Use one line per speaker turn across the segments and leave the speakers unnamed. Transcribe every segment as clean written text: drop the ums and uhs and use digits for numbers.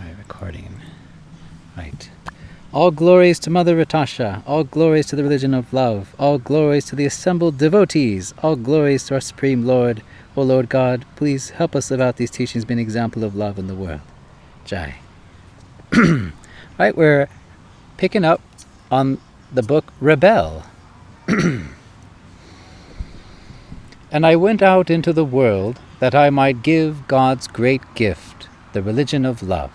Alright, recording. Right. All glories to Mother Ratasha. All glories to the religion of love. All glories to the assembled devotees. All glories to our Supreme Lord. O Lord God, please help us live out these teachings, be an example of love in the world. Jai. Right, we're picking up on the book Rebel. And I went out into the world that I might give God's great gift, the religion of love.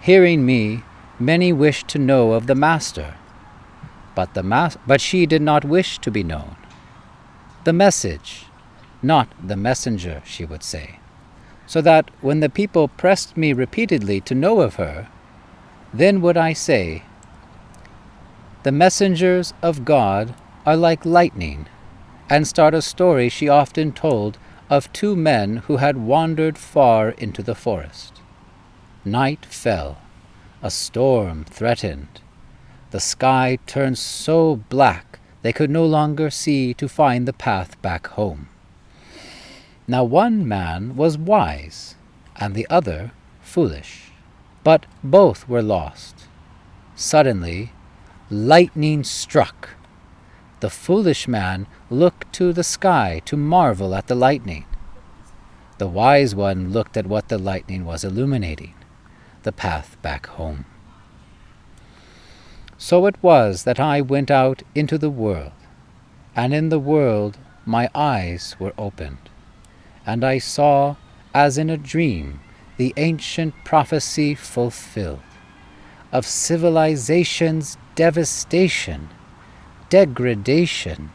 Hearing me, many wished to know of the Master, but she did not wish to be known. The message, not the messenger, she would say, so that when the people pressed me repeatedly to know of her, then would I say, the messengers of God are like lightning, and start a story she often told of two men who had wandered far into the forest. Night fell, a storm threatened. The sky turned so black they could no longer see to find the path back home. Now one man was wise, and the other foolish, but both were lost. Suddenly, lightning struck. The foolish man looked to the sky to marvel at the lightning. The wise one looked at what the lightning was illuminating, the path back home. So it was that I went out into the world, and in the world my eyes were opened, and I saw, as in a dream, the ancient prophecy fulfilled, of civilization's devastation, degradation,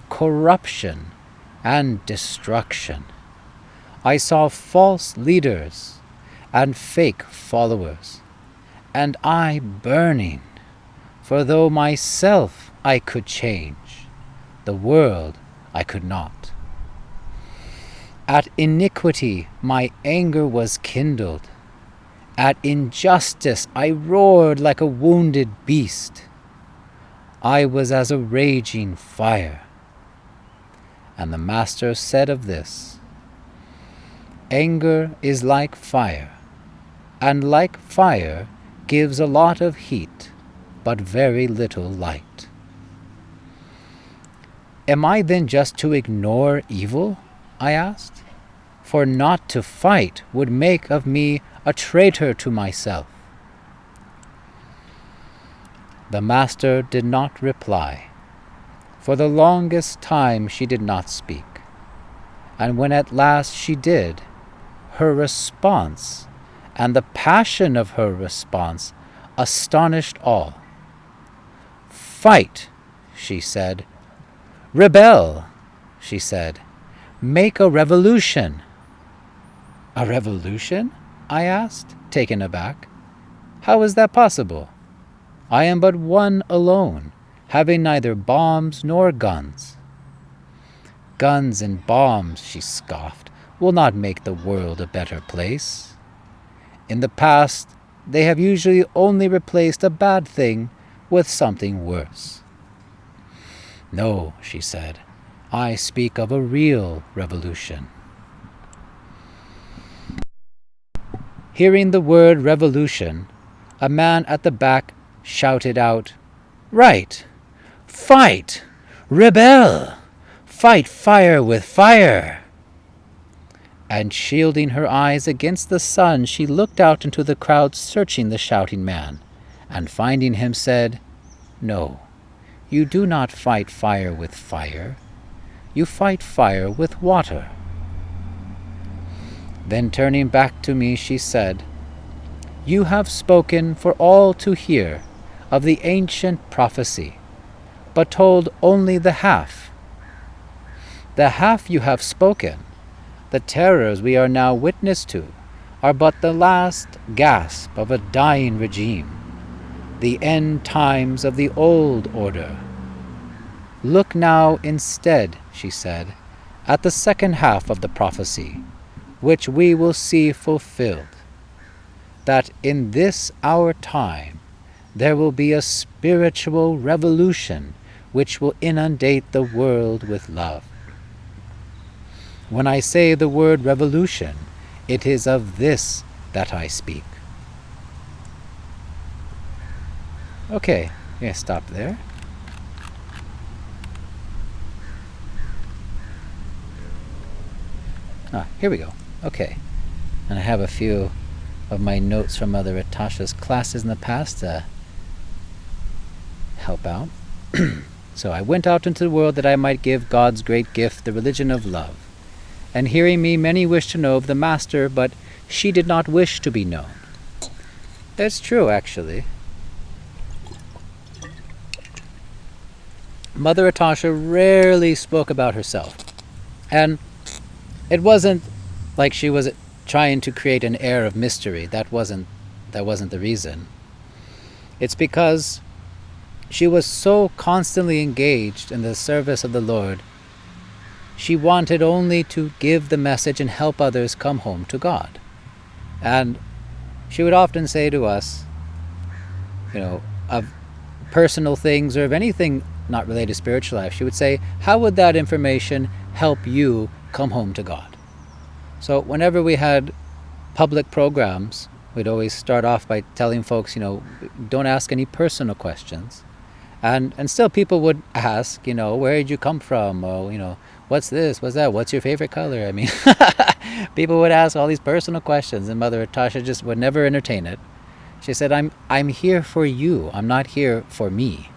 corruption, and destruction. I saw false leaders and fake followers, and I burning, for though myself I could change, the world I could not. At iniquity my anger was kindled, at injustice I roared like a wounded beast. I was as a raging fire. And the Master said of this, anger is like fire, and like fire gives a lot of heat, but very little light. Am I then just to ignore evil? I asked. For not to fight would make of me a traitor to myself. The Master did not reply. For the longest time she did not speak. And when at last she did, her response, and the passion of her response, astonished all. Fight, she said. Rebel, she said. Make a revolution. A revolution? I asked, taken aback. How is that possible? I am but one alone, having neither bombs nor guns. Guns and bombs, she scoffed, will not make the world a better place. In the past, they have usually only replaced a bad thing with something worse. No, she said, I speak of a real revolution. Hearing the word revolution, a man at the back shouted out, Right! Fight! Rebel! Fight fire with fire! And shielding her eyes against the sun, she looked out into the crowd searching the shouting man, and finding him said, No, you do not fight fire with fire. You fight fire with water. Then turning back to me, she said, You have spoken for all to hear of the ancient prophecy, but told only the half. The half you have spoken, the terrors we are now witness to, are but the last gasp of a dying regime, the end times of the old order. Look now instead, she said, at the second half of the prophecy, which we will see fulfilled, that in this our time there will be a spiritual revolution which will inundate the world with love. When I say the word revolution, it is of this that I speak. Okay, yeah, stop there. Here we go. Okay. And I have a few of my notes from Mother Atasha's classes in the past to help out. So I went out into the world that I might give God's great gift, the religion of love. And hearing me, many wished to know of the Master, but she did not wish to be known. That's true, actually. Mother Atasha rarely spoke about herself. And it wasn't like she was trying to create an air of mystery. That wasn't the reason. It's because she was so constantly engaged in the service of the Lord. She wanted only to give the message and help others come home to God. And she would often say to us, of personal things or of anything not related to spiritual life, she would say, how would that information help you come home to God? So whenever we had public programs, we'd always start off by telling folks, don't ask any personal questions. And still people would ask, where did you come from? Oh, what's this? What's that? What's your favorite color? I mean, people would ask all these personal questions, and Mother Atasha just would never entertain it. She said, I'm here for you. I'm not here for me.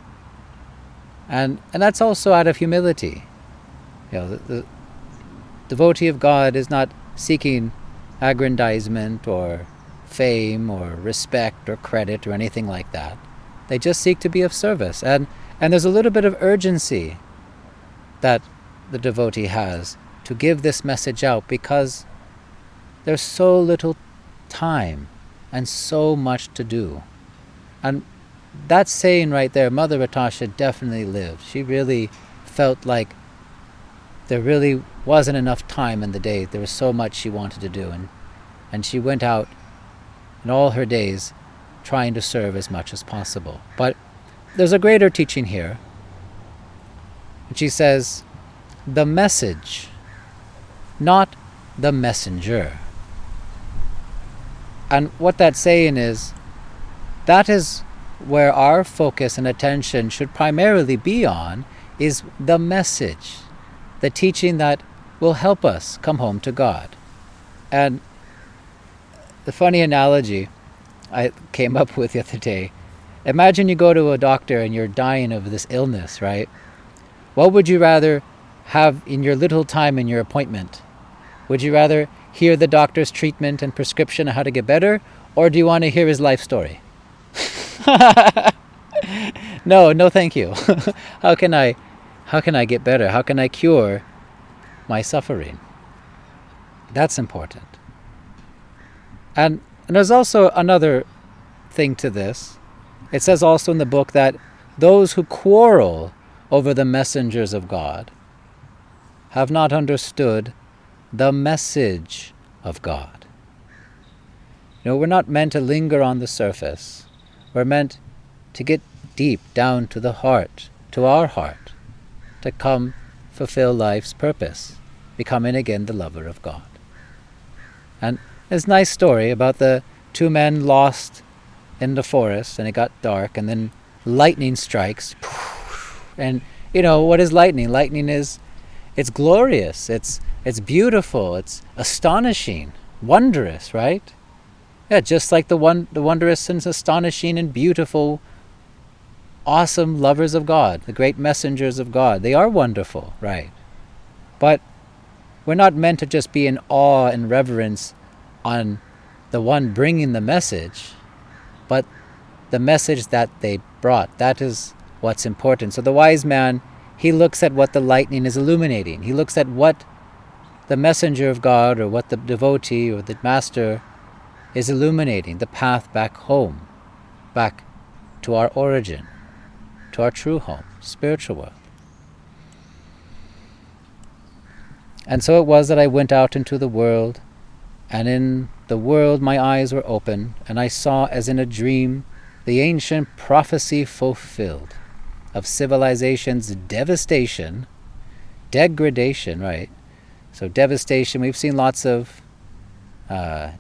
And that's also out of humility. The devotee of God is not seeking aggrandizement or fame or respect or credit or anything like that. They just seek to be of service. And there's a little bit of urgency that the devotee has to give this message out because there's so little time and so much to do. And that saying right there, Mother Atasha definitely lived. She really felt like there really wasn't enough time in the day. There was so much she wanted to do. And she went out in all her days trying to serve as much as possible. But there's a greater teaching here. And she says, the message, not the messenger. And what that's saying is, that is where our focus and attention should primarily be on, is the message, the teaching that will help us come home to God. And the funny analogy I came up with the other day, imagine you go to a doctor and you're dying of this illness, right? What would you rather have in your little time in your appointment? Would you rather hear the doctor's treatment and prescription on how to get better, or do you want to hear his life story? No, thank you. How can I get better? How can I cure my suffering? That's important. And there's also another thing to this. It says also in the book that those who quarrel over the messengers of God have not understood the message of God. We're not meant to linger on the surface. We're meant to get deep down to the heart, to our heart, to come fulfill life's purpose, becoming again the lover of God. And there's a nice story about the two men lost in the forest, and it got dark, and then lightning strikes. And what is lightning? Lightning it's glorious, it's beautiful, it's astonishing, wondrous, right? Yeah, just like the wondrous and astonishing and beautiful, awesome lovers of God, the great messengers of God. They are wonderful, right? But we're not meant to just be in awe and reverence on the one bringing the message, but the message that they brought. That is what's important. So the wise man, he looks at what the lightning is illuminating. He looks at what the messenger of God, or what the devotee or the master is illuminating, the path back home, back to our origin, to our true home, spiritual world. And so it was that I went out into the world, and in the world my eyes were open, and I saw as in a dream the ancient prophecy fulfilled of civilization's devastation, degradation, right? So devastation, we've seen lots of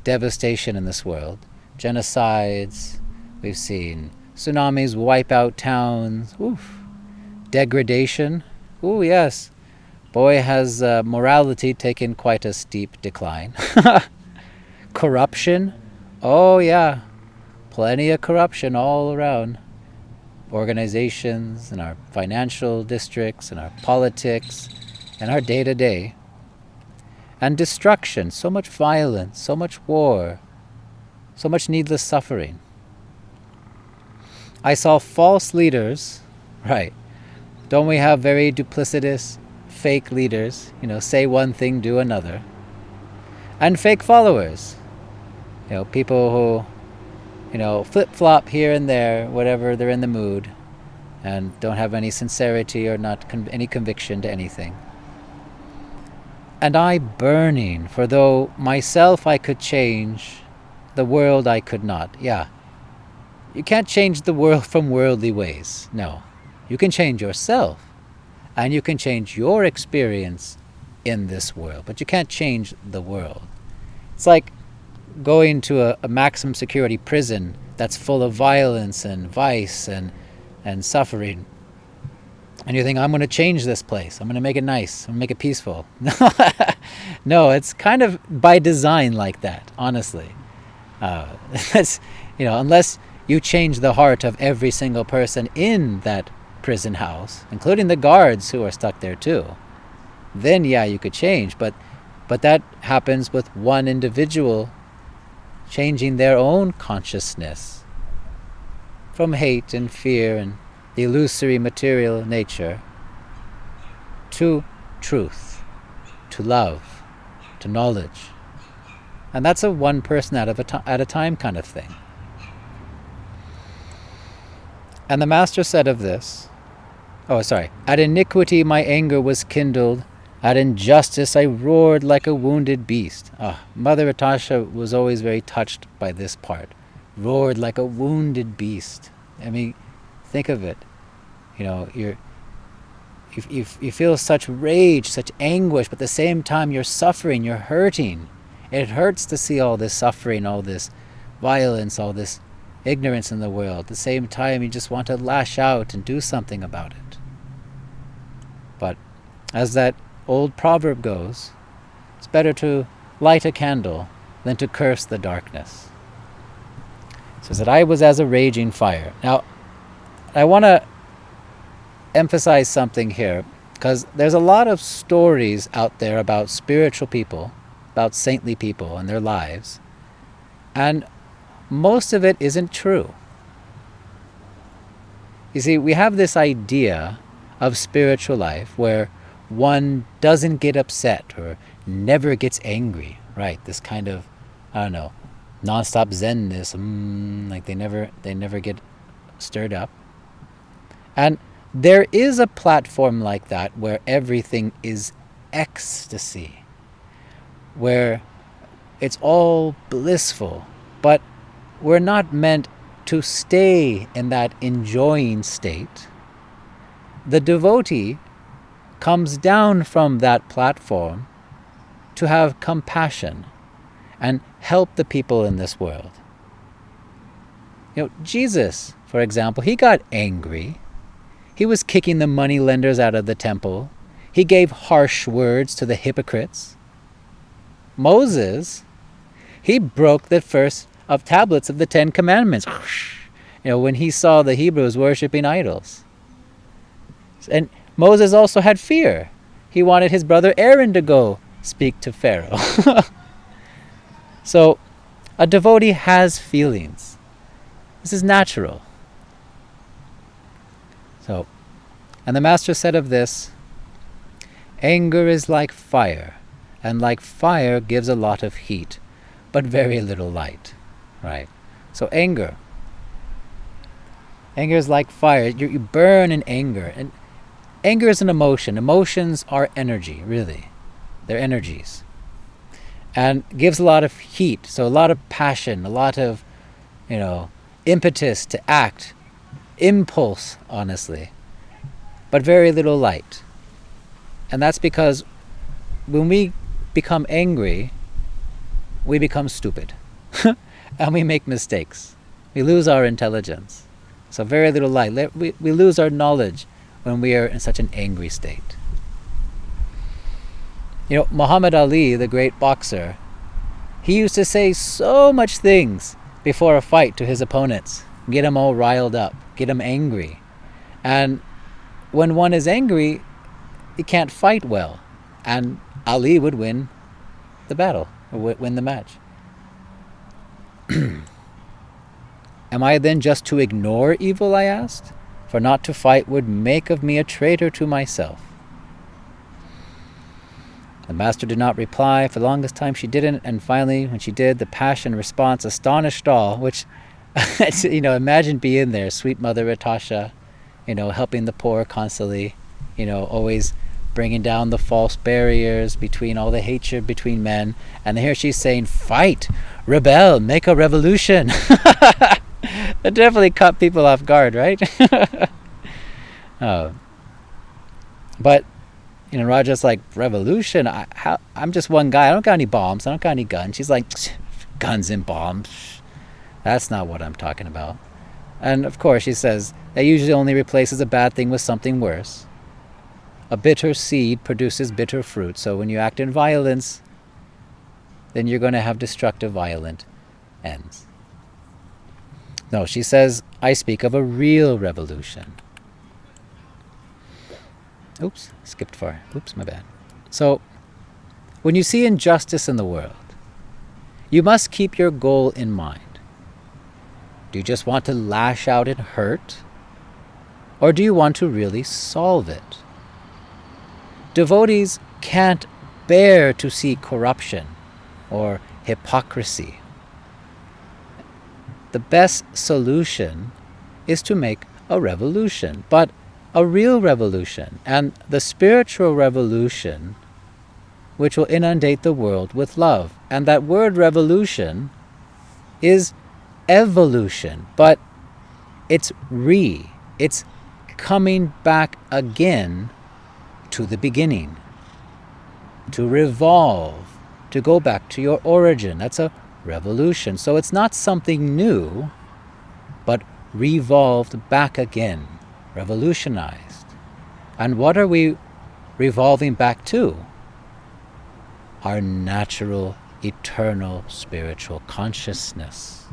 devastation in this world. Genocides, we've seen Tsunamis wipe out towns. Oof. Degradation. Ooh, yes. Boy, has morality taken quite a steep decline. Corruption. Oh, yeah. Plenty of corruption all around. Organizations, and our financial districts, and our politics, and our day-to-day. And destruction. So much violence, so much war, so much needless suffering. I saw false leaders. Right. Don't we have very duplicitous, fake leaders? Say one thing, do another. And fake followers. People who, flip-flop here and there, whatever they're in the mood, and don't have any sincerity or not any conviction to anything. And I burning, for though myself I could change, the world I could not. Yeah. You can't change the world from worldly ways. No. You can change yourself, and you can change your experience in this world, but you can't change the world. It's like going to a maximum security prison that's full of violence and vice and suffering. And you think, I'm going to change this place. I'm going to make it nice. I'm going to make it peaceful. No, it's kind of by design like that, honestly. That's, unless you change the heart of every single person in that prison house, including the guards who are stuck there too, then yeah, you could change. But that happens with one individual changing their own consciousness from hate and fear and the illusory material nature to truth, to love, to knowledge. And that's a one person at a time kind of thing. And the Master said of this, at iniquity my anger was kindled, at injustice I roared like a wounded beast. Mother Atasha was always very touched by this part. Roared like a wounded beast. I mean, think of it. You feel such rage, such anguish, but at the same time you're suffering, you're hurting. It hurts to see all this suffering, all this violence, all this ignorance in the world. At the same time, you just want to lash out and do something about it. But as that old proverb goes, it's better to light a candle than to curse the darkness. It says that I was as a raging fire. Now, I want to emphasize something here, because there's a lot of stories out there about spiritual people, about saintly people and their lives, and most of it isn't true. You see, we have this idea of spiritual life where one doesn't get upset or never gets angry, right? This kind of, non-stop zenness, like they never get stirred up. And there is a platform like that where everything is ecstasy, where it's all blissful, but we're not meant to stay in that enjoying state. The devotee comes down from that platform to have compassion and help the people in this world. Jesus, for example, he got angry. He was kicking the moneylenders out of the temple. He gave harsh words to the hypocrites. Moses, he broke the first of tablets of the 10 Commandments, when he saw the Hebrews worshiping idols. And Moses also had fear. He wanted his brother Aaron to go speak to Pharaoh. So, a devotee has feelings. This is natural. So, and the Master said of this, anger is like fire, and like fire gives a lot of heat, but very little light. Right? So anger is like fire. You burn in anger. And anger is an emotion. Emotions are energy, really. They're energies. And gives a lot of heat. So a lot of passion, a lot of, impetus to act. Impulse, honestly. But very little light. And that's because when we become angry, we become stupid. And we make mistakes. We lose our intelligence. So very little light. We lose our knowledge when we are in such an angry state. Muhammad Ali, the great boxer, he used to say so much things before a fight to his opponents. Get them all riled up. Get them angry. And when one is angry, you can't fight well. And Ali would win the battle, or win the match. Am I then just to ignore evil, I asked? For not to fight would make of me a traitor to myself. The master did not reply. For the longest time she didn't, and finally, when she did, the passion response astonished all, which, imagine being there, sweet Mother Atasha, helping the poor constantly, always bringing down the false barriers between all the hatred between men. And here she's saying, fight, rebel, make a revolution. That definitely caught people off guard, right? But Raja's like, revolution? I'm just one guy. I don't got any bombs. I don't got any guns. She's like, guns and bombs. That's not what I'm talking about. And of course, she says, that usually only replaces a bad thing with something worse. A bitter seed produces bitter fruit. So when you act in violence, then you're going to have destructive, violent ends. No, she says, I speak of a real revolution. Oops, skipped far. Oops, my bad. So, when you see injustice in the world, you must keep your goal in mind. Do you just want to lash out and hurt? Or do you want to really solve it? Devotees can't bear to see corruption or hypocrisy. The best solution is to make a revolution, but a real revolution, and the spiritual revolution which will inundate the world with love. And that word revolution is evolution, but it's coming back again to the beginning, to revolve, to go back to your origin. That's a revolution. So it's not something new, but revolved back again, revolutionized. And what are we revolving back to? Our natural, eternal, spiritual consciousness,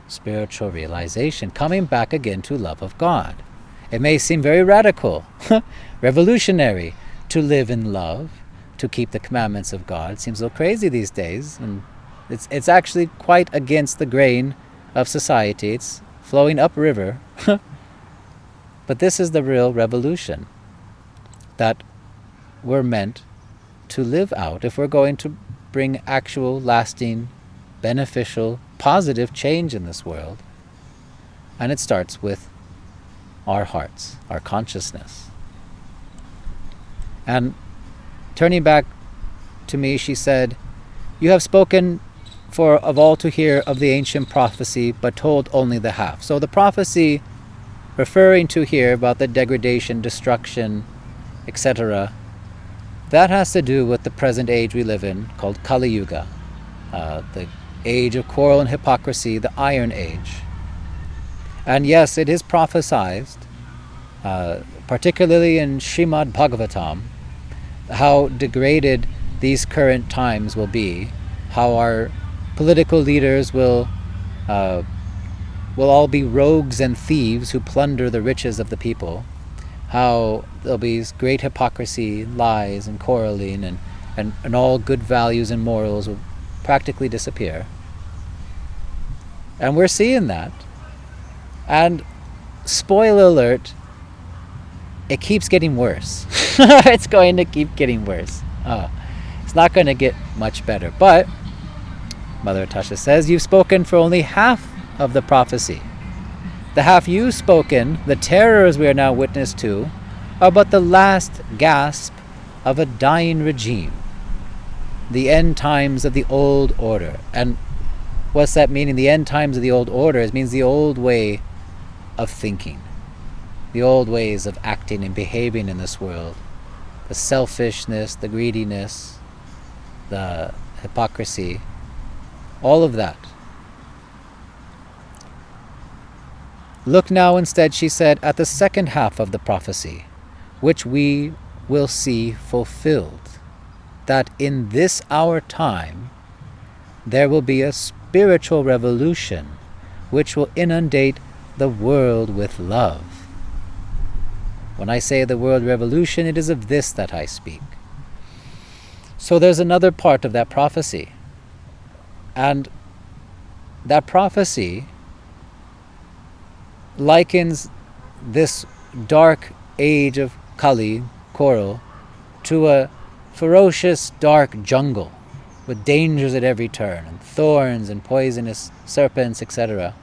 spiritual realization, coming back again to love of God. It may seem very radical, revolutionary, to live in love, to keep the commandments of God. It seems a little crazy these days, and it's actually quite against the grain of society. It's flowing upriver. But this is the real revolution that we're meant to live out if we're going to bring actual, lasting, beneficial, positive change in this world. And it starts with our hearts, our consciousness. And turning back to me, she said, "You have spoken of all to hear of the ancient prophecy, but told only the half." So the prophecy referring to here about the degradation, destruction, etc., that has to do with the present age we live in, called Kali Yuga, the age of quarrel and hypocrisy, the Iron Age. And yes, it is prophesied, particularly in Srimad Bhagavatam, how degraded these current times will be, how our political leaders will all be rogues and thieves who plunder the riches of the people, how there'll be great hypocrisy, lies, and quarreling, and all good values and morals will practically disappear. And we're seeing that. And spoiler alert, it keeps getting worse. It's going to keep getting worse. It's not going to get much better. But Mother Atasha says, you've spoken for only half of the prophecy. The half you've spoken, the terrors we are now witness to, are but the last gasp of a dying regime. The end times of the old order. And what's that meaning? The end times of the old order? It means the old way of thinking, the old ways of acting and behaving in this world, the selfishness, the greediness, the hypocrisy, all of that. Look now instead, she said, at the second half of the prophecy, which we will see fulfilled, that in this our time there will be a spiritual revolution which will inundate the world with love. When I say the world revolution, it is of this that I speak. So there's another part of that prophecy. And that prophecy likens this dark age of Kali, Koro, to a ferocious dark jungle with dangers at every turn, and thorns and poisonous serpents, etc.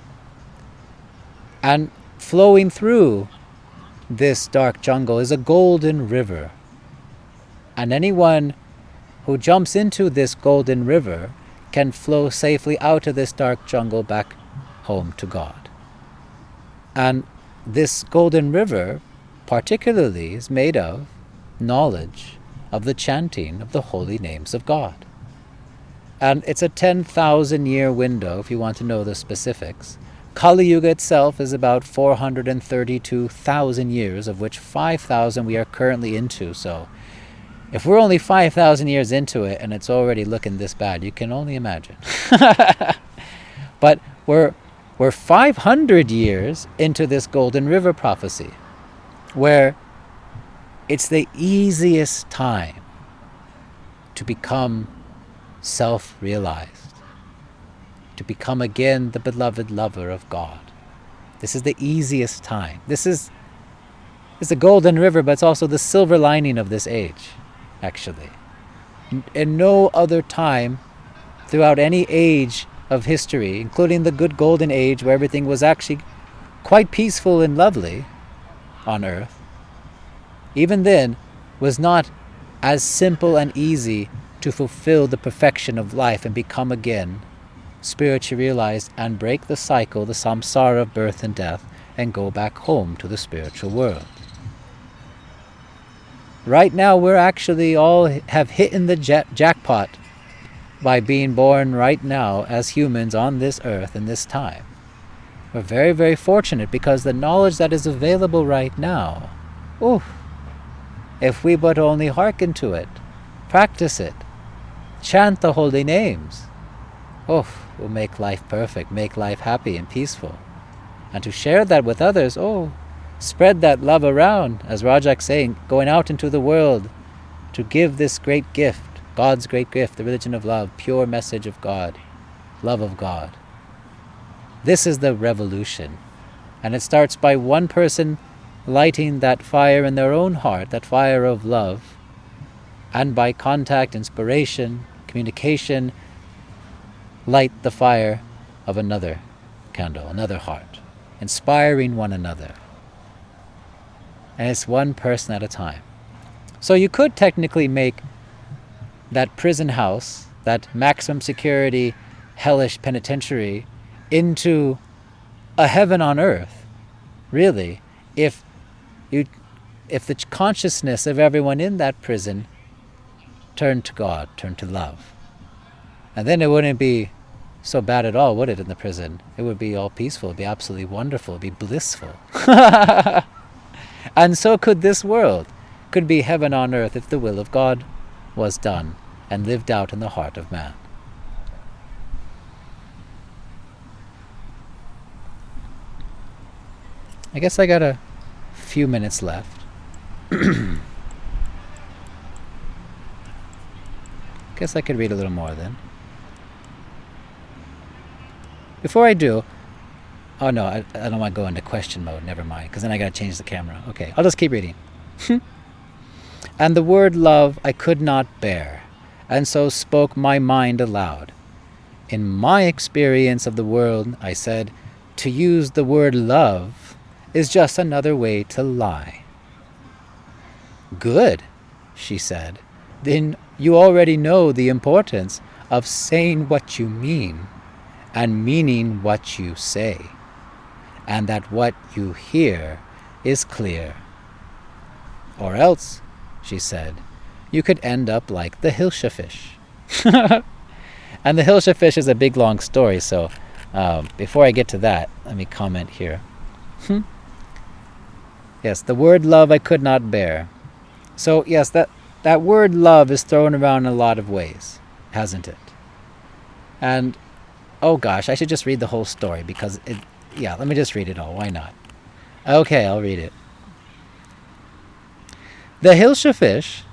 And flowing through this dark jungle is a golden river. And anyone who jumps into this golden river can flow safely out of this dark jungle back home to God. And this golden river particularly is made of knowledge of the chanting of the holy names of God. And it's a 10,000 year window, if you want to know the specifics. Kali Yuga itself is about 432,000 years, of which 5,000 we are currently into. So if we're only 5,000 years into it and it's already looking this bad, you can only imagine. But we're 500 years into this Golden River prophecy, where it's the easiest time to become self-realized, to become again the beloved lover of God. This is the easiest time. It's a golden river, but it's also the silver lining of this age, actually. In no other time throughout any age of history, including the good golden age where everything was actually quite peaceful and lovely on earth, even then was not as simple and easy to fulfill the perfection of life and become again spiritually realized and break the cycle, the samsara of birth and death, and go back home to the spiritual world. Right now we're actually all have hit in the jackpot by being born right now as humans on this earth in this time. We're very, very fortunate because the knowledge that is available right now, if we but only hearken to it, practice it, chant the holy names, will make life perfect, make life happy and peaceful. And to share that with others, spread that love around, as Rajak's saying, going out into the world to give this great gift, God's great gift, the religion of love, pure message of God, love of God. This is the revolution. And it starts by one person lighting that fire in their own heart, that fire of love, and by contact, inspiration, communication, light the fire of another candle, another heart, inspiring one another. And it's one person at a time. So you could technically make that prison house, that maximum security, hellish penitentiary, into a heaven on earth, really, if the consciousness of everyone in that prison turned to God, turned to love. And then it wouldn't be so bad at all, would it, in the prison? It would be all peaceful, it would be absolutely wonderful, it would be blissful. And so could this world, could be heaven on earth if the will of God was done and lived out in the heart of man. I guess I got a few minutes left. Guess I could read a little more then. Before I do, I don't want to go into question mode, never mind, because then I got to change the camera. Okay, I'll just keep reading. And the word love I could not bear, and so spoke my mind aloud. In my experience of the world, I said, to use the word love is just another way to lie. Good, she said. Then you already know the importance of saying what you mean and meaning what you say, and that what you hear is clear. Or else, she said, you could end up like the Hilsha fish. And the Hilsha fish is a big long story, so before I get to that, let me comment here. Yes, the word love I could not bear. So, yes, that word love is thrown around in a lot of ways, hasn't it? And, oh gosh, I should just read the whole story because let me just read it all. Why not? Okay, I'll read it. The Hilsha fish,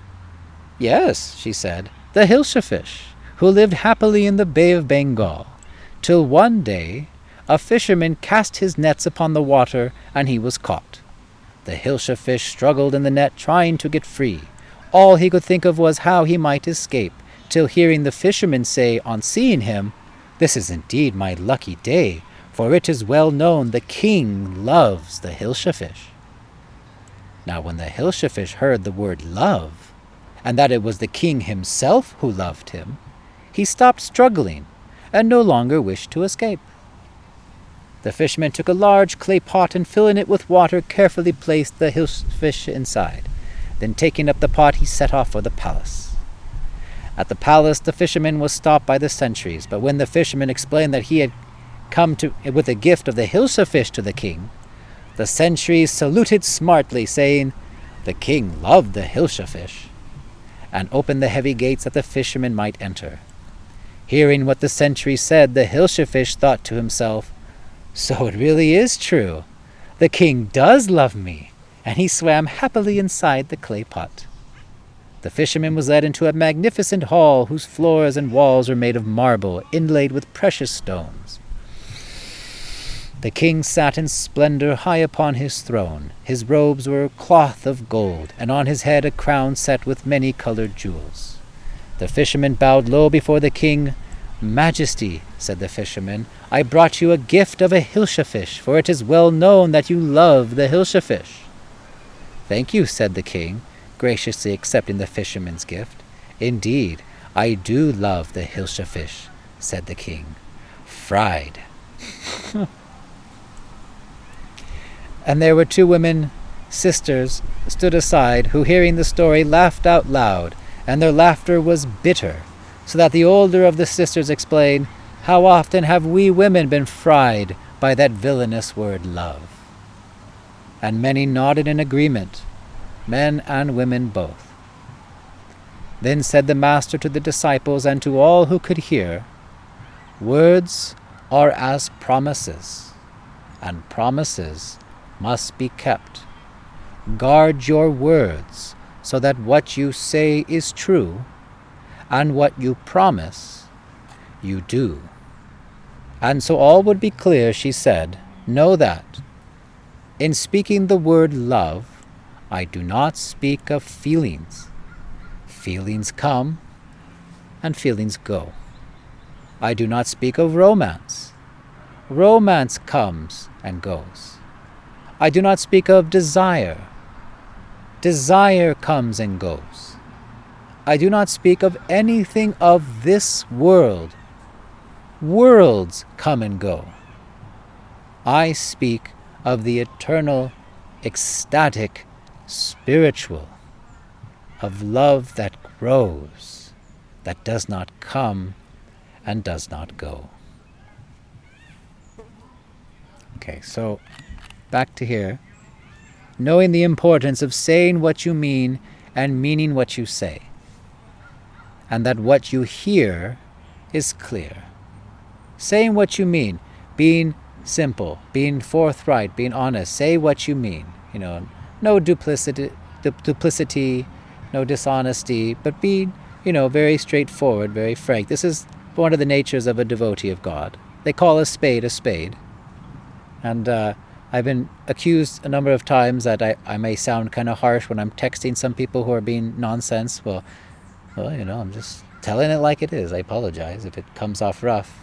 yes, she said, the Hilsha fish, who lived happily in the Bay of Bengal, till one day a fisherman cast his nets upon the water, and he was caught. The Hilsha fish struggled in the net, trying to get free. All he could think of was how he might escape, till hearing the fisherman say, on seeing him, "This is indeed my lucky day, for it is well known the king loves the Hilsha fish." Now when the Hilsha fish heard the word love, and that it was the king himself who loved him, he stopped struggling, and no longer wished to escape. The fisherman took a large clay pot, and filling it with water, carefully placed the fish inside. Then taking up the pot, he set off for the palace. At the palace, the fisherman was stopped by the sentries, but when the fisherman explained that he had come with a gift of the Hilsha fish to the king, the sentries saluted smartly, saying, "The king loved the Hilsha fish," and opened the heavy gates that the fisherman might enter. Hearing what the sentry said, the Hilsha fish thought to himself, "So it really is true. The king does love me," and he swam happily inside the clay pot. The fisherman was led into a magnificent hall whose floors and walls were made of marble, inlaid with precious stones. The king sat in splendor high upon his throne. His robes were cloth of gold, and on his head a crown set with many colored jewels. The fisherman bowed low before the king. "Majesty," said the fisherman, "I brought you a gift of a Hilsha fish, for it is well known that you love the Hilsha fish." "Thank you," said the king, graciously accepting the fisherman's gift. "Indeed, I do love the Hilsha fish," said the king, "fried." And there were two women, sisters, stood aside, who, hearing the story, laughed out loud, and their laughter was bitter, so that the older of the sisters explained, "How often have we women been fried by that villainous word love?" And many nodded in agreement, men and women both. Then said the Master to the disciples and to all who could hear, "Words are as promises, and promises must be kept. Guard your words, so that what you say is true, and what you promise, you do." And so all would be clear, she said, "Know that, in speaking the word love, I do not speak of feelings. Feelings come, and feelings go. I do not speak of romance. Romance comes and goes. I do not speak of desire. Desire comes and goes. I do not speak of anything of this world. Worlds come and go. I speak of the eternal, ecstatic, spiritual, of love that grows, that does not come and does not go." Okay, so back to here. Knowing the importance of saying what you mean and meaning what you say, and that what you hear is clear. Saying what you mean, being simple, being forthright, being honest. Say what you mean. No duplicity, no dishonesty, but being, very straightforward, very frank. This is one of the natures of a devotee of God. They call a spade a spade. And I've been accused a number of times that I may sound kind of harsh when I'm texting some people who are being nonsense. Well, I'm just telling it like it is. I apologize if it comes off rough.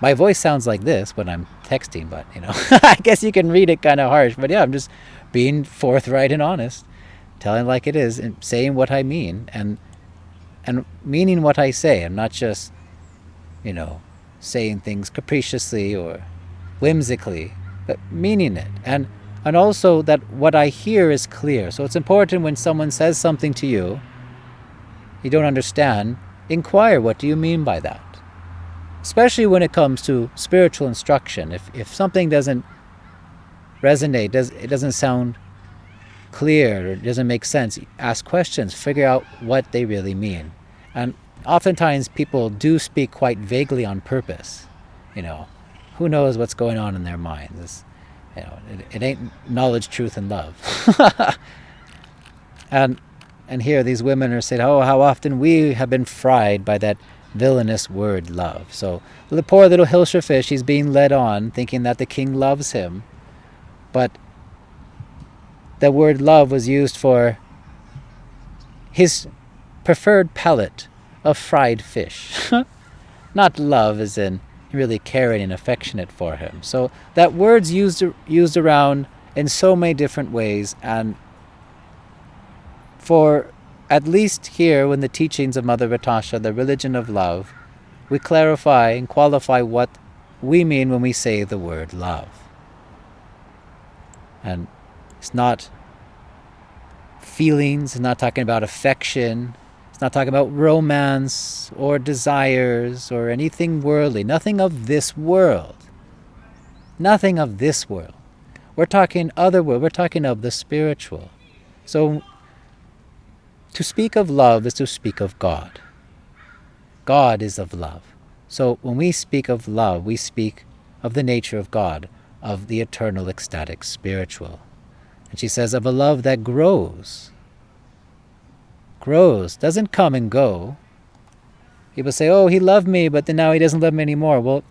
My voice sounds like this when I'm texting, but, I guess you can read it kind of harsh. But yeah, I'm just being forthright and honest, telling it like it is, and saying what I mean, and meaning what I say. I'm not just, saying things capriciously or whimsically, but meaning it. And also that what I hear is clear. So it's important when someone says something to you don't understand, inquire, what do you mean by that? Especially when it comes to spiritual instruction. If something doesn't resonate, it doesn't sound clear, or it doesn't make sense, ask questions, figure out what they really mean. And oftentimes people do speak quite vaguely on purpose. Who knows what's going on in their minds? It ain't knowledge, truth, and love. and here these women are saying, oh, how often we have been fried by that villainous word love. So the poor little Hilsha fish, he's being led on thinking that the king loves him, but the word love was used for his preferred palate of fried fish. Not love as in really caring and affectionate for him. So that word's used around in so many different ways, and for at least here in the teachings of Mother Vitasha, the religion of love, we clarify and qualify what we mean when we say the word love. And it's not feelings, it's not talking about affection, it's not talking about romance or desires or anything worldly, nothing of this world. Nothing of this world. We're talking other world, we're talking of the spiritual. So to speak of love is to speak of God. God is of love. So when we speak of love, we speak of the nature of God, of the eternal, ecstatic, spiritual. And she says of a love that grows, doesn't come and go. People say, oh, he loved me, but then now he doesn't love me anymore. Well,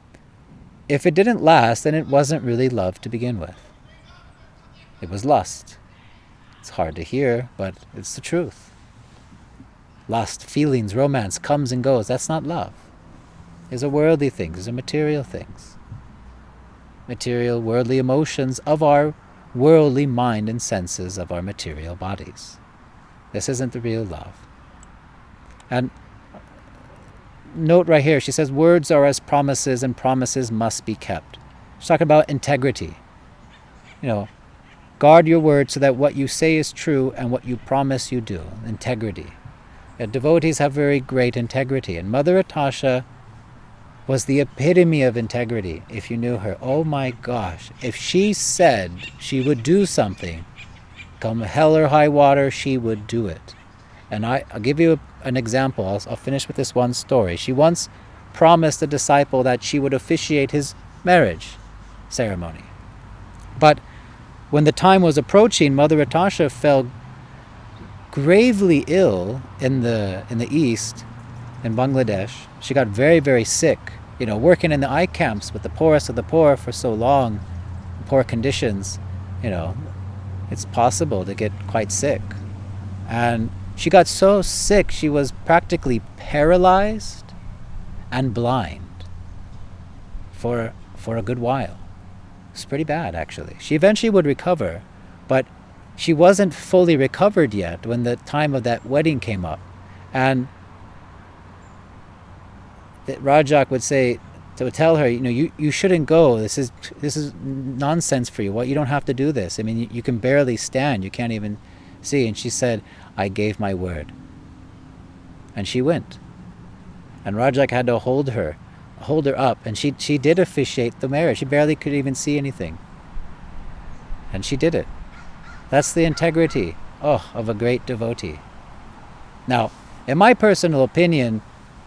if it didn't last, then it wasn't really love to begin with. It was lust. It's hard to hear, but it's the truth. Lust, feelings, romance comes and goes. That's not love. These are worldly things. These are material things. Material, worldly emotions of our worldly mind and senses of our material bodies. This isn't the real love. And note right here, she says, words are as promises, and promises must be kept. She's talking about integrity. Guard your word so that what you say is true and what you promise you do. Integrity. Devotees have very great integrity, and Mother Vitasha was the epitome of integrity. If you knew her, oh my gosh, if she said she would do something, come hell or high water, she would do it. And I'll give you an example. I'll finish with this one story. She once promised a disciple that she would officiate his marriage ceremony. But when the time was approaching, Mother Vitasha fell gravely ill in the east, in Bangladesh. She got very, very sick. Working in the eye camps with the poorest of the poor for so long, poor conditions, it's possible to get quite sick. And she got so sick, she was practically paralyzed and blind for a good while. It's pretty bad, actually. She eventually would recover, but she wasn't fully recovered yet when the time of that wedding came up. And Rajak would say, to tell her, you shouldn't go. This is nonsense for you. What, you don't have to do this. I mean, you can barely stand. You can't even see. And she said, I gave my word. And she went. And Rajak had to hold her up. And she did officiate the marriage. She barely could even see anything. And she did it. That's the integrity, of a great devotee. Now, in my personal opinion,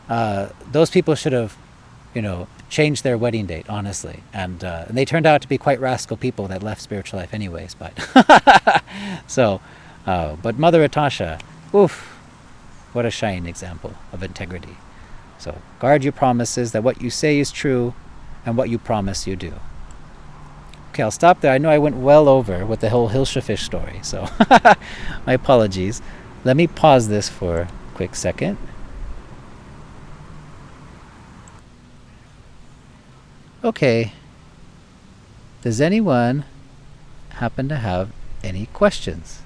those people should have, changed their wedding date, honestly. And they turned out to be quite rascal people that left spiritual life anyways. But so, but Mother Vitasha, oof, what a shining example of integrity. So guard your promises, that what you say is true, and what you promise you do. Okay, I'll stop there. I know I went well over with the whole Hilsha fish story, so my apologies. Let me pause this for a quick second. Okay. Does anyone happen to have any questions?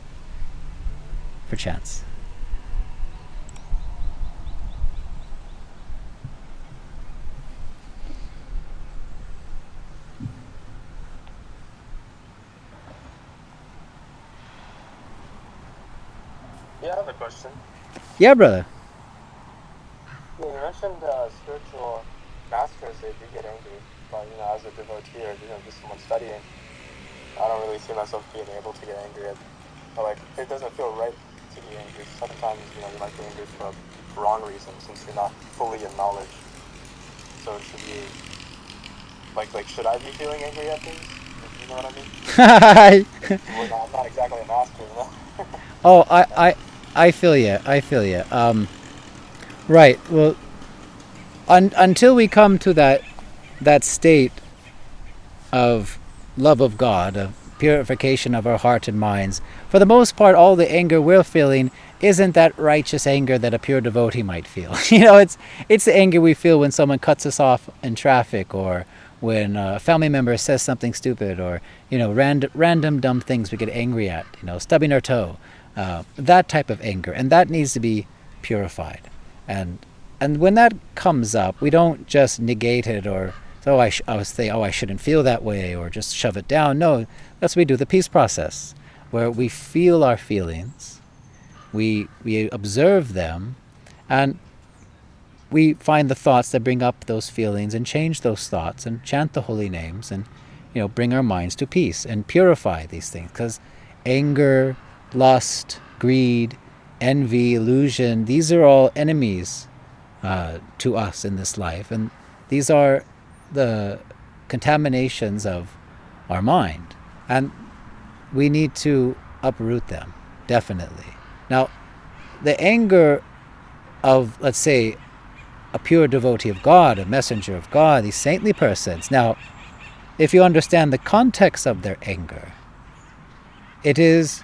Perchance.
Yeah, I have a question.
Yeah, brother.
Yeah, you mentioned spiritual masters, they do get angry, but as a devotee or just someone studying, I don't really see myself being able to get angry at, or like, it doesn't feel right to be angry. Sometimes, you might be angry for a wrong reason since you're not fully in knowledge. So should you, should I be feeling angry at things? You know what I mean? I'm not exactly a master,
Oh, I feel you. Right. Well, until we come to that state of love of God, of purification of our heart and minds, for the most part, all the anger we're feeling isn't that righteous anger that a pure devotee might feel. It's the anger we feel when someone cuts us off in traffic, or when a family member says something stupid, or random dumb things we get angry at. Stubbing our toe, that type of anger, and that needs to be purified. And when that comes up, we don't just negate it, or I shouldn't feel that way, or just shove it down. No, that's what we do the peace process, where we feel our feelings, we observe them, and we find the thoughts that bring up those feelings and change those thoughts and chant the holy names and bring our minds to peace and purify these things. Because anger, lust, greed, envy, illusion, these are all enemies to us in this life, and these are the contaminations of our mind, and we need to uproot them, definitely. Now, the anger of, let's say, a pure devotee of God, a messenger of God, these saintly persons, now, if you understand the context of their anger, it is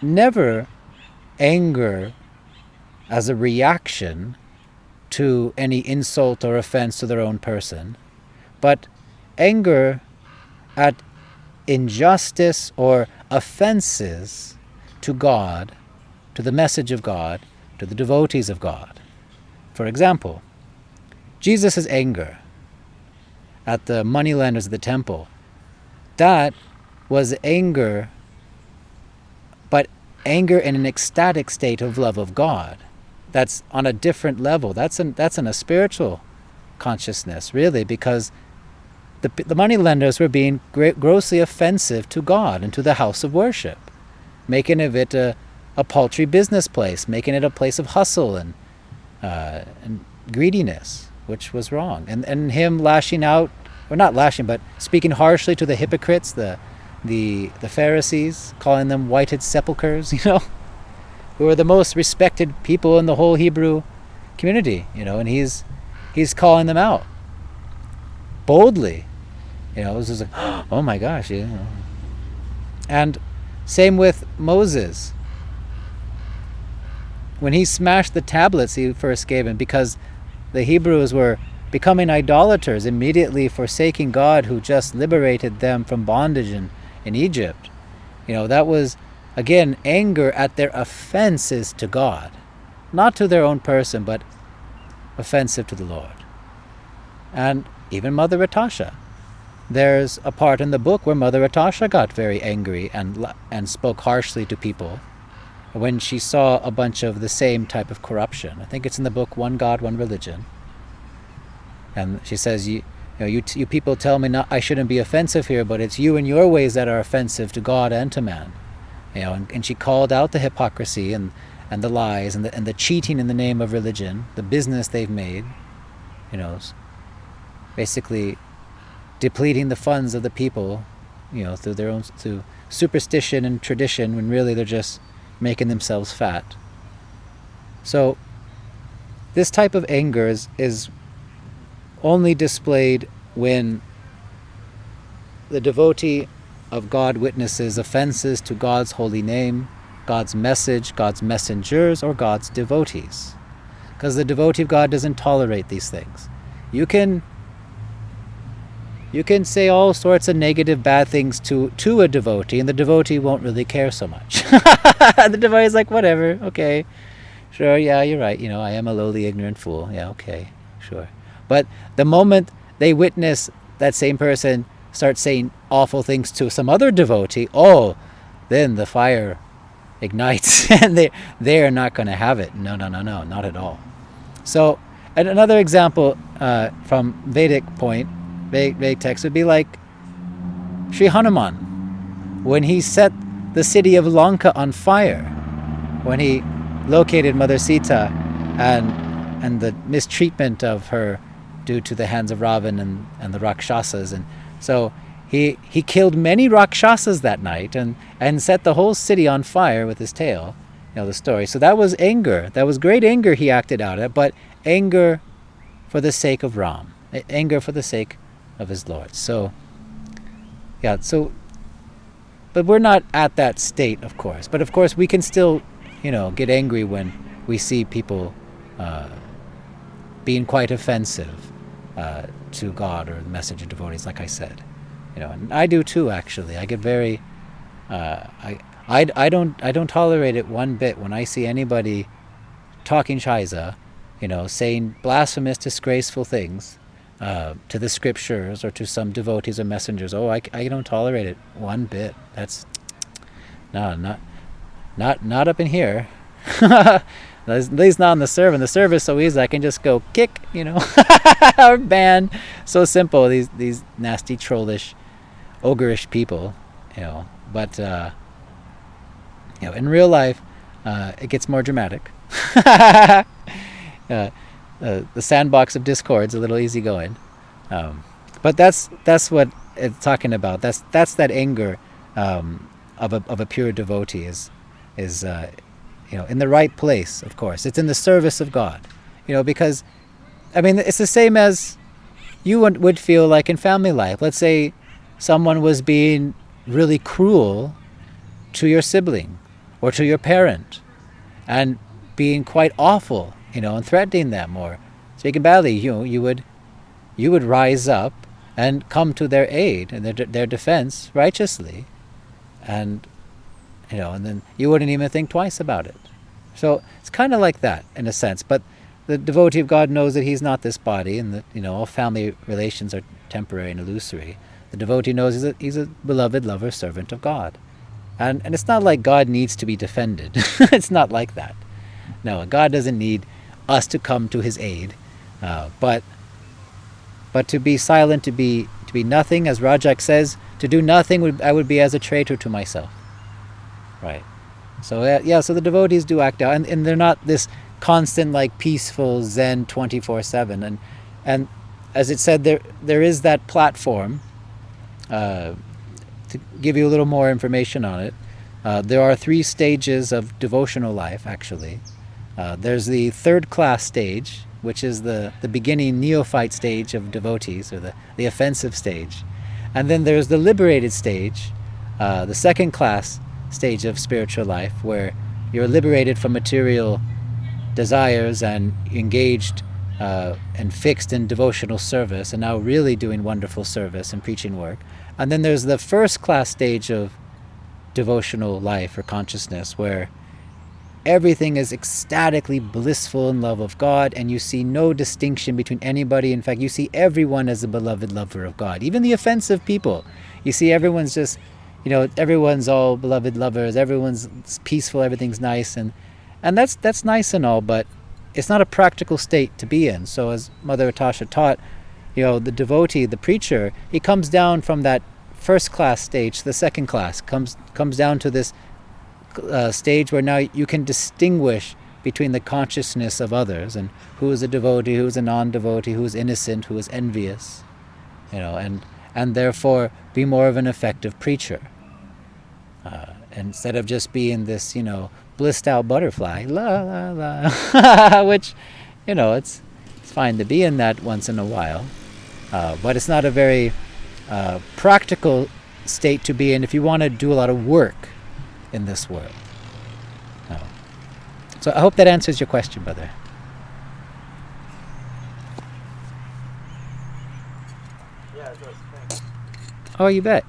never anger as a reaction to any insult or offense to their own person, but anger at injustice or offenses to God, to the message of God, to the devotees of God. For example, Jesus' anger at the moneylenders of the temple, that was anger, but anger in an ecstatic state of love of God. That's on a different level. That's in a spiritual consciousness, really, because the moneylenders were being grossly offensive to God and to the house of worship, making of it a paltry business place, making it a place of hustle and greediness, which was wrong. And him lashing out, or not lashing, but speaking harshly to the hypocrites, the Pharisees, calling them whited sepulchres, who are the most respected people in the whole Hebrew community, and he's calling them out boldly. It was just like, oh my gosh, And same with Moses. When he smashed the tablets he first gave him, because the Hebrews were becoming idolaters, immediately forsaking God who just liberated them from bondage in Egypt. That was, again, anger at their offenses to God. Not to their own person, but offensive to the Lord. And even Mother Ratasha. There's a part in the book where Mother Ratasha got very angry and spoke harshly to people when she saw a bunch of the same type of corruption. I think it's in the book One God, One Religion. And she says, you people tell me I shouldn't be offensive here, but it's you and your ways that are offensive to God and to man. And she called out the hypocrisy and the lies and the cheating in the name of religion, the business they've made, basically depleting the funds of the people, through superstition and tradition, when really they're just making themselves fat. So this type of anger is only displayed when the devotee of God witnesses offenses to God's holy name, God's message, God's messengers, or God's devotees. Because the devotee of God doesn't tolerate these things. You can say all sorts of negative, bad things to a devotee, and the devotee won't really care so much. The devotee's like, whatever, okay, sure, yeah, you're right, I am a lowly, ignorant fool, yeah, okay, sure. But the moment they witness that same person start saying awful things to some other devotee, then the fire ignites, and they're not going to have it. No, not at all. So, and another example from Vedic text would be like Sri Hanuman. when he set the city of Lanka on fire, when he located Mother Sita and the mistreatment of her due to the hands of Ravan and the Rakshasas. And so he killed many Rakshasas that night and set the whole city on fire with his tail. You know the story. So that was anger. That was great anger he acted out of, but anger for the sake of Ram. Anger for the sake of his Lord. So, yeah, but we're not at that state, of course. But of course we can still, get angry when we see people being quite offensive to God or the message of devotees, like I said. And I do too, actually. I get very... I don't tolerate it one bit when I see anybody talking Shaisa, saying blasphemous, disgraceful things to the scriptures or to some devotees or messengers. Oh, I don't tolerate it one bit. That's no, not up in here. At least not in the serve. In the serve is so easy. I can just go kick, or ban. So simple. These nasty, trollish, ogreish people, But in real life, it gets more dramatic. The sandbox of discord's a little easygoing, but that's what it's talking about. That's that anger of a pure devotee is in the right place. Of course, it's in the service of God. Because it's the same as you would feel like in family life. Let's say someone was being really cruel to your sibling or to your parent and being quite awful, and threatening them or speaking badly. You would rise up and come to their aid and their defense righteously, and and then you wouldn't even think twice about it. So it's kind of like that in a sense. But the devotee of God knows that he's not this body, and that all family relations are temporary and illusory. The devotee knows he's a beloved lover servant of God. And it's not like God needs to be defended. It's not like that. No, God doesn't need us to come to his aid. But to be silent, to be nothing, as Rajak says, to do nothing, I would be as a traitor to myself. Right. So so the devotees do act out, and they're not this constant, peaceful Zen 24/7. And as it said, there is that platform. To give you a little more information on it, there are 3 stages of devotional life, actually. There's the third class stage, which is the beginning neophyte stage of devotees, or the offensive stage. And then there's the liberated stage, the second class stage of spiritual life, where you're liberated from material desires and engaged and fixed in devotional service, and now really doing wonderful service and preaching work. And then there's the first class stage of devotional life or consciousness, where everything is ecstatically blissful in love of God, and you see no distinction between anybody. In fact, you see everyone as a beloved lover of God, even the offensive people. You see everyone's just, everyone's all beloved lovers, everyone's peaceful, everything's nice, and that's nice and all, but it's not a practical state to be in. So as Mother Atasha taught, the devotee, the preacher, he comes down from that first class stage to the second class, comes down to this stage where now you can distinguish between the consciousness of others and who is a devotee, who is a non-devotee, who is innocent, who is envious, and therefore be more of an effective preacher, instead of just being this, blissed out butterfly, la la la, which, it's fine to be in that once in a while, but it's not a very practical state to be in if you want to do a lot of work in this world. No. So I hope that answers your question, brother.
Yeah, it does. Thanks.
Oh, you bet.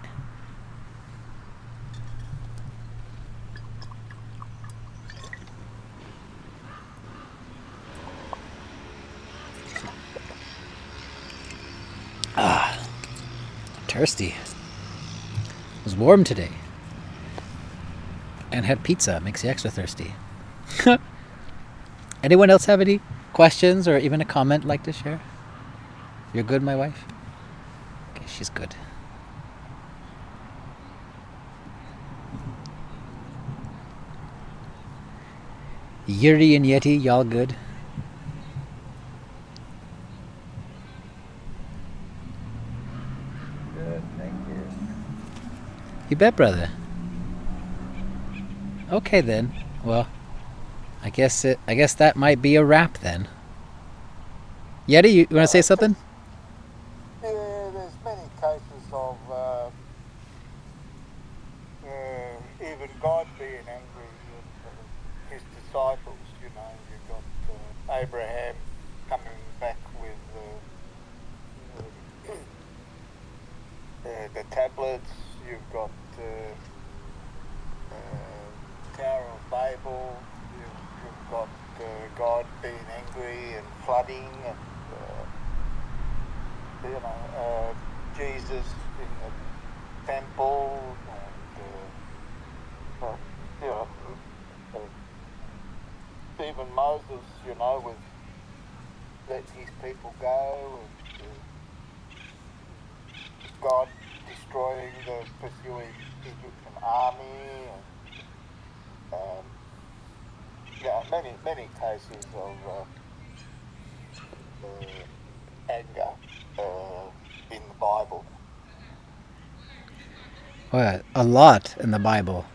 Thirsty. It was warm today. And had pizza. It makes you extra thirsty. Anyone else have any questions or even a comment like to share? You're good, my wife? Okay, she's good. Yuri and Yeti, y'all good?
Good, thank you.
You bet, brother. Okay then. Well, I guess that might be a wrap then. Yeti, you want to say something?
Yeah, there's many cases of even God being angry with his disciples. You know, you've got Abraham coming back with the tablets. You've got Tower of Babel. You've got God being angry and flooding, and Jesus in the temple, and even Moses, with letting his people go, and God destroying the pursuing Egyptian army, and many cases of anger in the Bible.
Well, a lot in the Bible,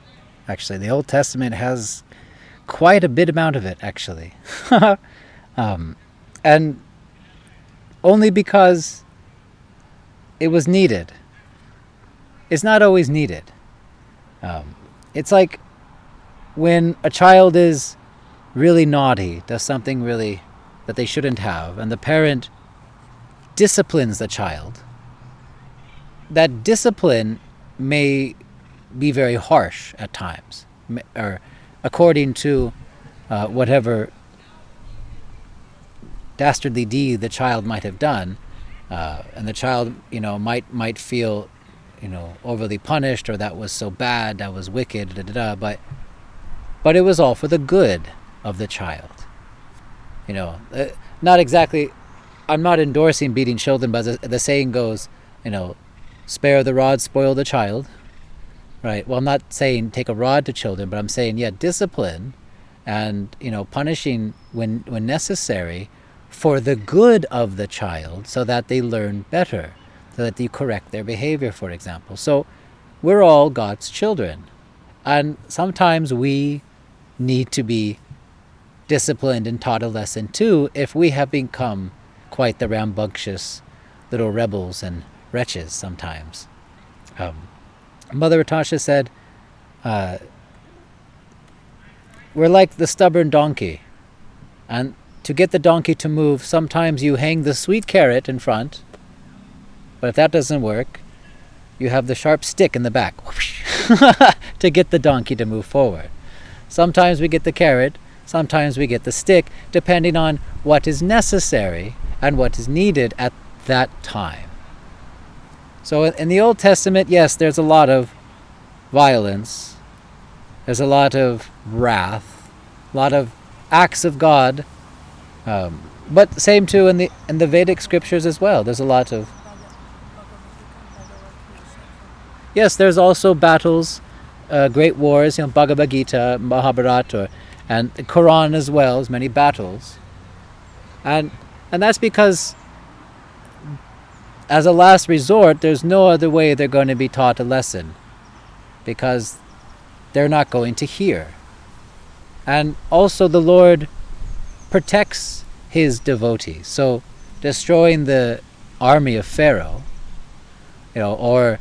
actually. The Old Testament has quite a bit amount of it, actually. And only because it was needed. It's not always needed. It's like when a child is really naughty, does something really that they shouldn't have, and the parent disciplines the child. That discipline may be very harsh at times, or according to whatever dastardly deed the child might have done, and the child, might feel, overly punished, or that was so bad, that was wicked, but it was all for the good of the child. Not exactly. I'm not endorsing beating children, but the saying goes, spare the rod, spoil the child. Right. Well, I'm not saying take a rod to children, but I'm saying, discipline and, punishing when necessary for the good of the child, so that they learn better, so that you correct their behavior, for example. So we're all God's children. And sometimes we need to be disciplined and taught a lesson too, if we have become quite the rambunctious little rebels and wretches sometimes. Mother Natasha said, we're like the stubborn donkey. And to get the donkey to move, sometimes you hang the sweet carrot in front, but if that doesn't work, you have the sharp stick in the back to get the donkey to move forward. Sometimes we get the carrot, sometimes we get the stick, depending on what is necessary and what is needed at that time. So in the Old Testament, yes, there's a lot of violence, there's a lot of wrath, a lot of acts of God, but same too in the Vedic scriptures as well. There's a lot of... Yes, there's also battles, great wars, Bhagavad Gita, Mahabharata, and the Quran as well, as many battles. And that's because, as a last resort, there's no other way they're going to be taught a lesson, because they're not going to hear. And also the Lord protects his devotees. So destroying the army of Pharaoh, or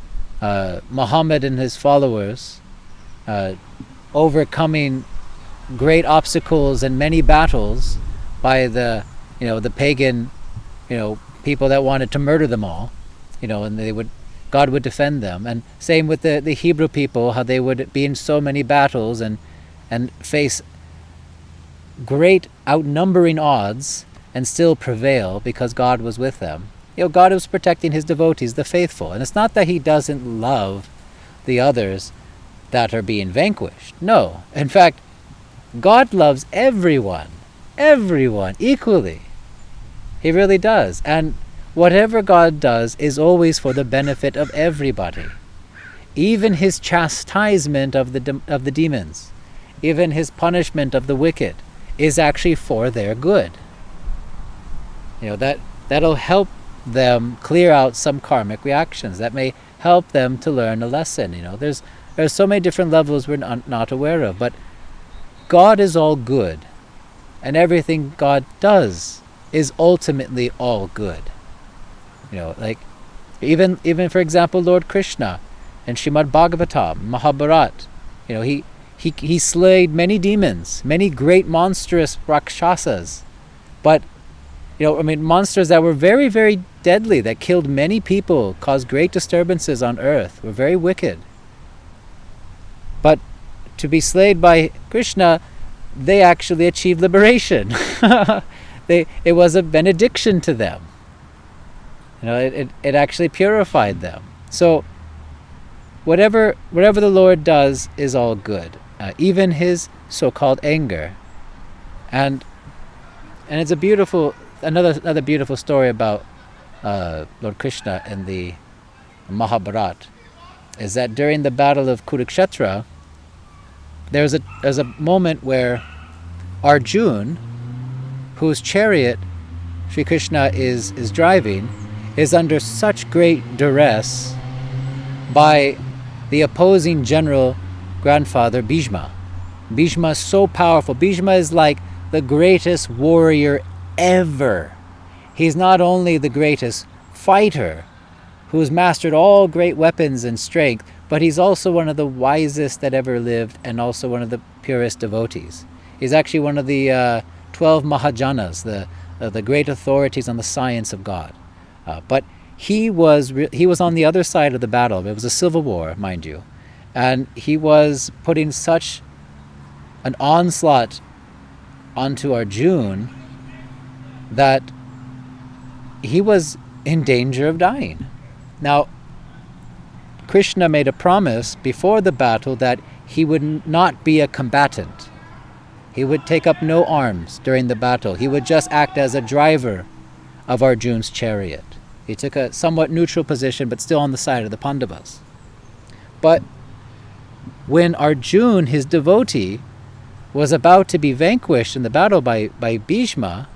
Muhammad and his followers overcoming great obstacles and many battles by the pagan people that wanted to murder them all, and God would defend them. And same with the Hebrew people, how they would be in so many battles and face great outnumbering odds and still prevail because God was with them. God was protecting his devotees, the faithful. And it's not that he doesn't love the others that are being vanquished. No. In fact, God loves everyone equally. He really does. And whatever God does is always for the benefit of everybody. Even his chastisement of the demons, even his punishment of the wicked, is actually for their good. That'll help them clear out some karmic reactions. That may help them to learn a lesson. There's so many different levels we're not aware of, but God is all good, and everything God does is ultimately all good. Like even for example, Lord Krishna and Srimad Bhagavatam, Mahabharat, he slayed many demons, many great monstrous rakshasas, but monsters that were very, very deadly, that killed many people, caused great disturbances on earth, were very wicked. But to be slayed by Krishna, they actually achieved liberation. It was a benediction to them. It actually purified them. So whatever the Lord does is all good, even his so-called anger. And it's a beautiful, another beautiful story about Lord Krishna in the Mahabharat is that during the battle of Kurukshetra, there's a moment where Arjun, whose chariot Sri Krishna is driving, is under such great duress by the opposing general grandfather Bhishma. Bhishma is so powerful. Bhishma is like the greatest warrior ever. He's not only the greatest fighter who's mastered all great weapons and strength, but he's also one of the wisest that ever lived, and also one of the purest devotees. He's actually one of the 12 Mahajanas, the great authorities on the science of God. But he was on the other side of the battle. It was a civil war, mind you, and he was putting such an onslaught onto Arjun that he was in danger of dying. Now, Krishna made a promise before the battle that he would not be a combatant. He would take up no arms during the battle. He would just act as a driver of Arjun's chariot. He took a somewhat neutral position, but still on the side of the Pandavas. But when Arjun, his devotee, was about to be vanquished in the battle by Bhishma,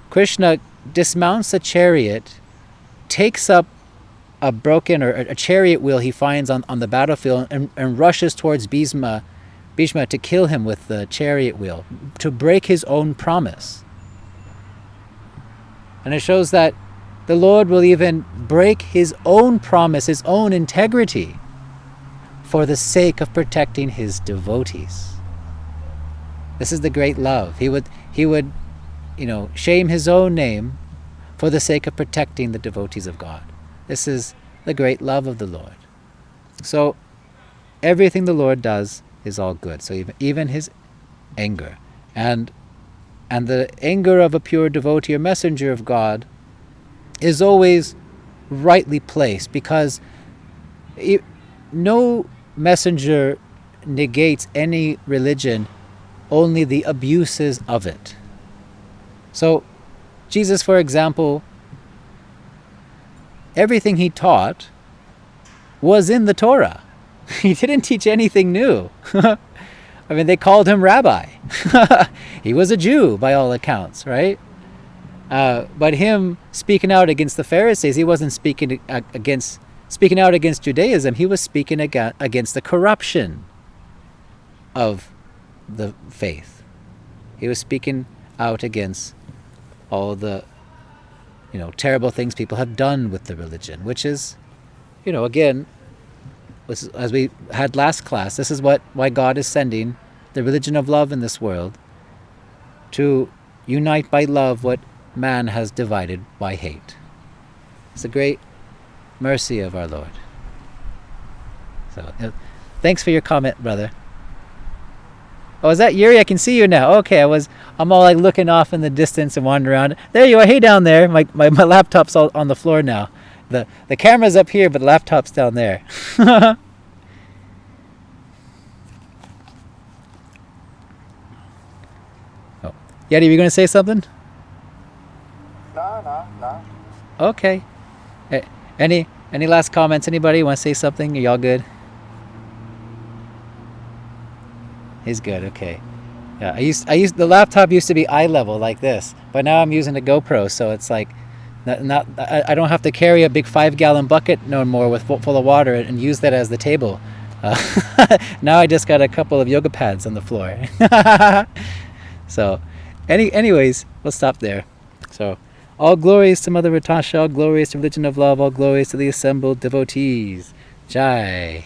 Krishna dismounts a chariot, takes up a broken or a chariot wheel he finds on the battlefield, and rushes towards Bhishma to kill him with the chariot wheel, to break his own promise. And it shows that the Lord will even break his own promise, his own integrity, for the sake of protecting his devotees. This is the great love. He would shame his own name for the sake of protecting the devotees of God. This is the great love of the Lord. So everything the Lord does is all good. So even his anger, and the anger of a pure devotee or messenger of God is always rightly placed, because no messenger negates any religion, only the abuses of it. So Jesus, for example, everything he taught was in the Torah. He didn't teach anything new. I mean, they called him rabbi. He was a Jew by all accounts, right? But him speaking out against the Pharisees, he wasn't speaking out against Judaism. He was speaking against the corruption of the faith. He was speaking out against all the terrible things people have done with the religion, which is, again, as we had last class, this is why God is sending the religion of love in this world, to unite by love what man has divided by hate. It's a great mercy of our Lord. So, thanks for your comment, brother. Oh, is that Yuri? I can see you now. Okay, I'm all like looking off in the distance and wandering around. There you are. Hey, down there. My laptop's all on the floor now. The camera's up here, but the laptop's down there. Oh, Yeti, were you going to say something?
No.
Okay. Any last comments? Anybody want to say something? Are y'all good? He's good. Okay. Yeah, the laptop used to be eye level like this, but now I'm using a GoPro, so it's like I don't have to carry a big 5-gallon bucket no more with full of water and use that as the table. Now I just got a couple of yoga pads on the floor. So, anyways, we'll stop there. So, all glories to Mother Natasha, all glories to Religion of Love, all glories to the assembled devotees. Jai.